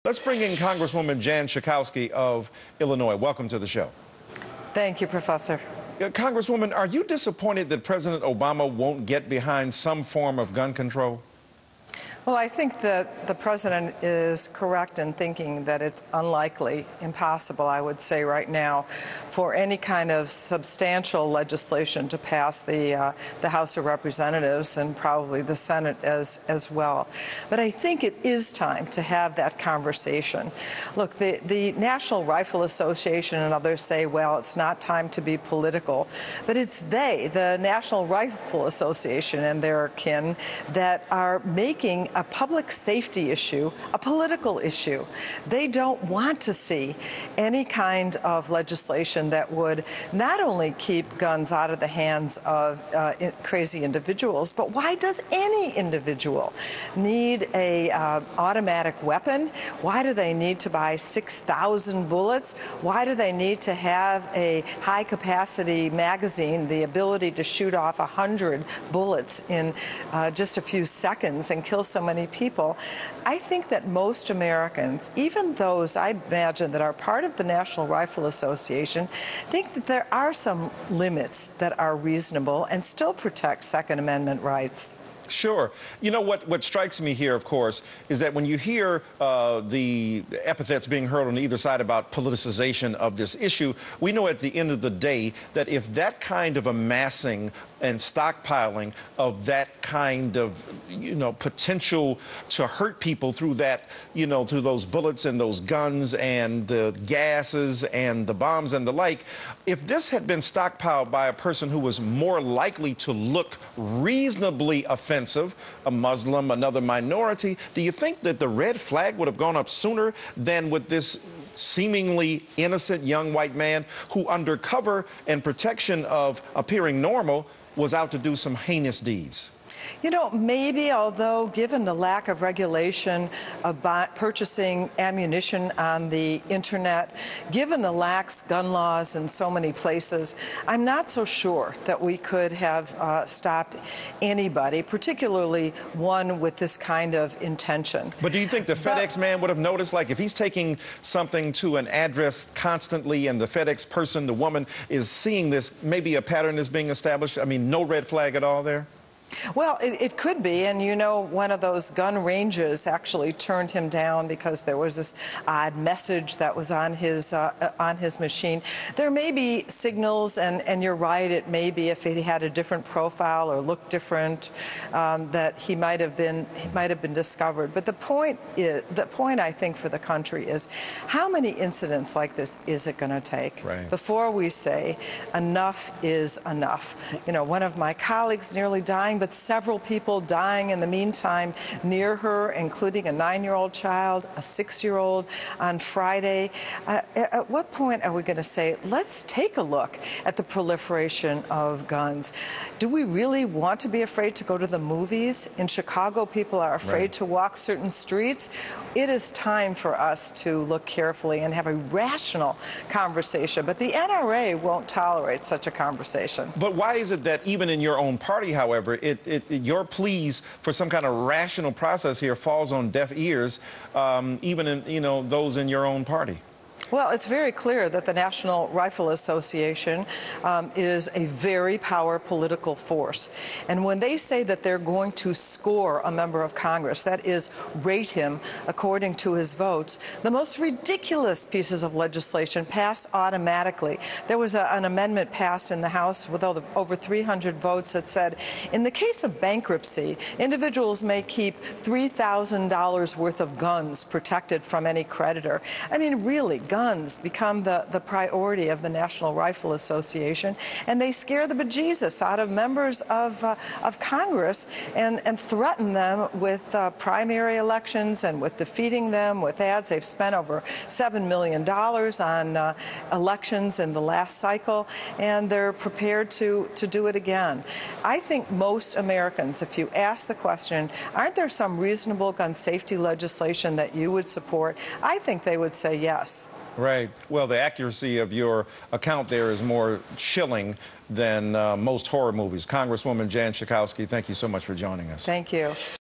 Let's bring in Congresswoman Jan Schakowsky of Illinois. Welcome to the show. Thank you, Professor. Congresswoman, are you disappointed that President Obama won't get behind some form of gun control? Well, I think that the president is correct in thinking that it's unlikely, impossible, I would say right now, for any kind of substantial legislation to pass the House of Representatives and probably the Senate as well. But I think it is time to have that conversation. Look, the National Rifle Association and others say, well, it's not time to be political, but it's they, the National Rifle Association and their kin, that are making a public safety issue a political issue. They don't want to see any kind of legislation that would not only keep guns out of the hands of crazy individuals, but why does any individual need a automatic weapon? Why do they need to buy 6,000 bullets? Why do they need to have a high-capacity magazine, the ability to shoot off 100 bullets in just a few seconds and kill so many people? I think that most Americans, even those I imagine that are part of the National Rifle Association, think that there are some limits that are reasonable and still protect Second Amendment rights. Sure. You know, what strikes me here, of course, is that when you hear the epithets being hurled on either side about politicization of this issue, we know at the end of the day that if that kind of amassing and stockpiling of that kind of, potential to hurt people through that, through those bullets and those guns and the gases and the bombs and the like, if this had been stockpiled by a person who was more likely to look reasonably offensive, a Muslim, another minority, do you think that the red flag would have gone up sooner than with this seemingly innocent young white man who, under cover and protection of appearing normal, was out to do some heinous deeds? Maybe, although given the lack of regulation about purchasing ammunition on the internet, given the lax gun laws in so many places, I'm not so sure that we could have stopped anybody, particularly one with this kind of intention. But do you think the FedEx man would have noticed, like, if he's taking something to an address constantly and the FedEx person, the woman, is seeing this, maybe a pattern is being established? I mean, no red flag at all there? Well, it could be, and one of those gun ranges actually turned him down because there was this odd message that was on his machine. There may be signals, and you're right, it may be if he had a different profile or looked different, that he might have been discovered. But the point I think for the country is, how many incidents like this is it going to take before we say enough is enough? One of my colleagues nearly dying, but several people dying in the meantime near her, including a 9-year-old child, a 6-year-old on Friday. At what point are we going to say, let's take a look at the proliferation of guns? Do we really want to be afraid to go to the movies? In Chicago, people are afraid to walk certain streets. It is time for us to look carefully and have a rational conversation. But the NRA won't tolerate such a conversation. But why is it that even in your own party, however, your pleas for some kind of rational process here falls on deaf ears, even in, those in your own party? Well, it's very clear that the National Rifle Association is a very powerful political force. And when they say that they're going to score a member of Congress, that is, rate him according to his votes, the most ridiculous pieces of legislation pass automatically. There was an amendment passed in the House with over 300 votes that said, in the case of bankruptcy, individuals may keep $3,000 worth of guns protected from any creditor. I mean, really, guns become the priority of the National Rifle Association, and they scare the bejesus out of members of Congress and threaten them with primary elections and with defeating them with ads. They've spent over $7 million on elections in the last cycle, and they're prepared to do it again. I think most Americans, if you ask the question, aren't there some reasonable gun safety legislation that you would support? I think they would say yes. Right. Well, the accuracy of your account there is more chilling than most horror movies. Congresswoman Jan Schakowsky, thank you so much for joining us. Thank you.